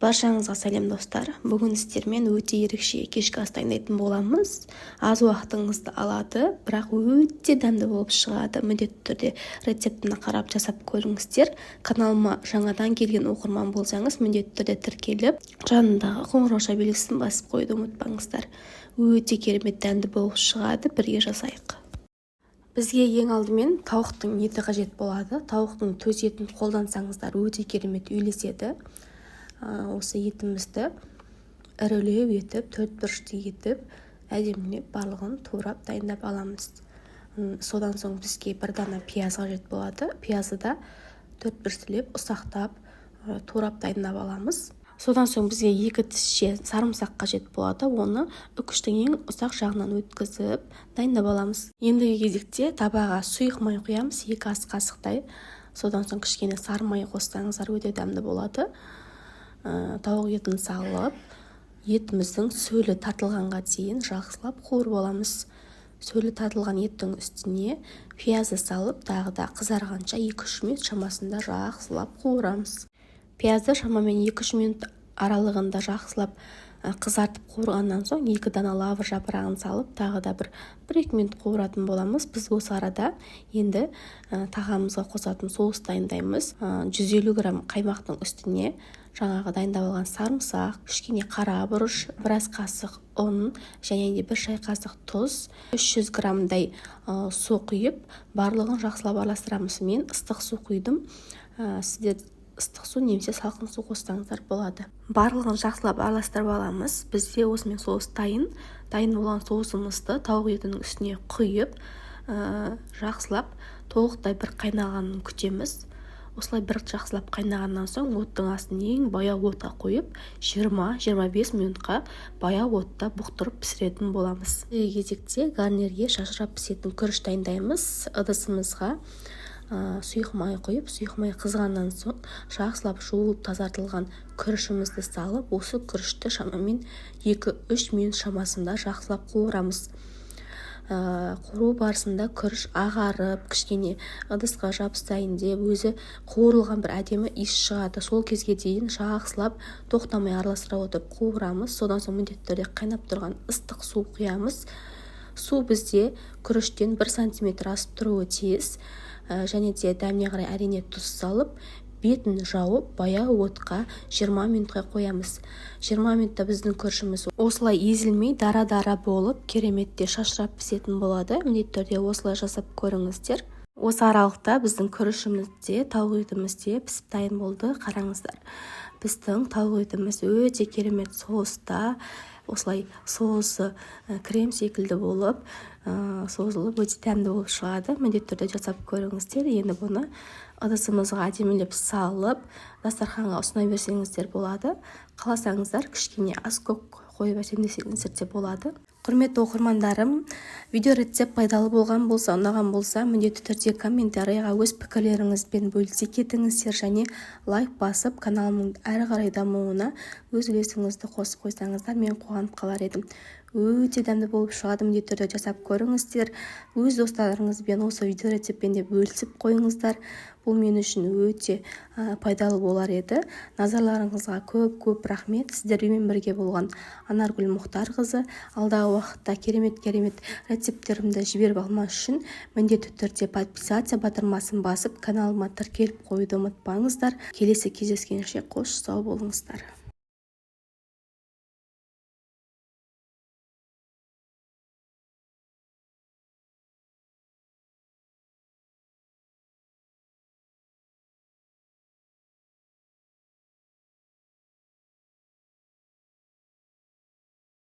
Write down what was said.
Баршаңызға сәлем достар. Бүгін сіздермен өте ерекше кешкі ас дайындайтын боламыз. Аз уақытыңызды алады, бірақ өте дәмді болып шығады. Міндетті түрде рецептіні қарап жасап көріңіздер. Каналыма жаңадан келген оқырман болсаңыз, міндетті түрде тіркеліп, жанындағы қоңырау белгісін басып қойды ұмытпаңыздар. Өте керемет дәмді болып шығады. Бірге жасайық. Бізге ең алдымен тауықтың еті қажет болады. Тауықтың төс етін қолдансаңыздар өте керемет үйлеседі. Осы етімізді ірілеу етіп, төрт бұрышты етіп, әдемілеп барлығын турап дайындап аламыз. Содан соң бізге бір дана пияз қажет болады. Пиязды да төрт бұрыштылеп, ұсақтап, турап дайындап аламыз. Содан соң бізге 2 тісше сарымсақ қажет болады. Оны үкіштің ең ұсақ жағынан өткізіп дайындап аламыз. Ендігі кезекте табаға сұйық май құямыз, 2 ас қасықтай. Содан соң кішкене сары май қоссаңыздар өте дәмді болады. Тауық етін салып, етіміздің сөлі тартылғанға дейін жақсылап қуырып аламыз. Сөлі тартылған еттің үстіне пиязды салып, тағы да қызарғанша 2-3 минут шамасында жақсылап қуырамыз. Пиязды шамамен 2-3 минут аралығында жақсылап қызартып қуырғаннан соң 2 дана лавр жапырағын салып, тағы да 1-2 минут қуыратын боламыз. Біз осы арада енді тағамызға қосатын соус дайындаймыз. 150 грамм қаймақтың үстіне жаңағы дайындап алған сарымсақ, кішкене қара бұрыш, 1 ас қасық ұн және де 1 шай қасық тұз, 300 граммдай су құйып, барлығын жақсылап араластырамыз. Мен ыстық су құйдым. Сіздер ыстық су немесе салқын су қоссаңыздар болады. Барлығын жақсылап араластырып аламыз. Бізде осымен соус дайын болған соусымызды тауық етінің үстіне құйып, жақсылап толықтай бір қайнағанын күтеміз. Осылай бір жақсылап қайнағаннан соң оттың астын ең баяу отқа қойып, 20-25 минутқа баяу отта бұқтырып пісіретін боламыз. Кезекте гарнирге шашырап пісетін күріш дайындаймыз. Ыдысымызға сұйық май құйып, сұйық май қызғаннан соң жақсылап жуылып тазартылған күрішімізді салып, осы күрішті шамамен 2-3 минут шамасында жақсылап қуырамыз. Қуыру барысында күріш ағарып, кішкене ыдысқа жабысайын деп, өзі қуырылған бір әдемі иіс шығады. Сол кезге дейін жақсылап тоқтамай араластыра отырып қуырамыз. Содан соң міндетті түрде қайнап тұрған ыстық су құямыз. Су бізде күріштен 1 сантиметр асып тұруы тиіс. Және де дәміне қарай әрине тұз салып, бетін жауып, баяу отқа 20 минутқа қоямыз. 20 минутта біздің күрішіміз осылай езілмей, дара-дара болып, кереметте шашырап пісетін болады. Міндетті түрде осылай жасап көріңіздер. Осы аралықта біздің күрішімізде, тауық етімізде пісіп дайын болды. Қараңыздар. Біздің тауық етіміз өте керемет соуста, осылай соусы крем секілді болып, созылып өте дәмді болып шығады. Міндетті түрде жасап көріңіздер. Енді бұны ыдысымызға әдемілеп салып, дастарханға ұсына берсеңіздер болады. Қаласаңыздар кішкене аскөк қойып әсемдесеңіздер де болады. Құрметті оқырмандарым, видео рецепт пайдалы болған болса, ұнаған болса, міндетті түрде комментарийға өз пікірлеріңізбен бөлісе кетіңіздер және лайк басып, каналымның әрі қарай дамуына өз үлесіңізді қосып қойсаңыздар, мен қуанып қалар едім. Өте дәмді болып шығады, міндетті түрде жасап көріңіздер. Өз достарыңызбен осы видео рецептпен де бөлісіп қойыңыздар. Бұл мен үшін өте пайдалы болар еді. Назарларыңызға көп рахмет. Сіздермен бірге болған Анаргүл Мұхтарқызы. Алдағы уақытта керемет рецептерімді жіберіп алмас үшін міндетті түрде подписация батырмасын басып, каналыма тіркеліп қойды ұмытпаңыздар. Келесі кездескенше қош сау болыңыздар.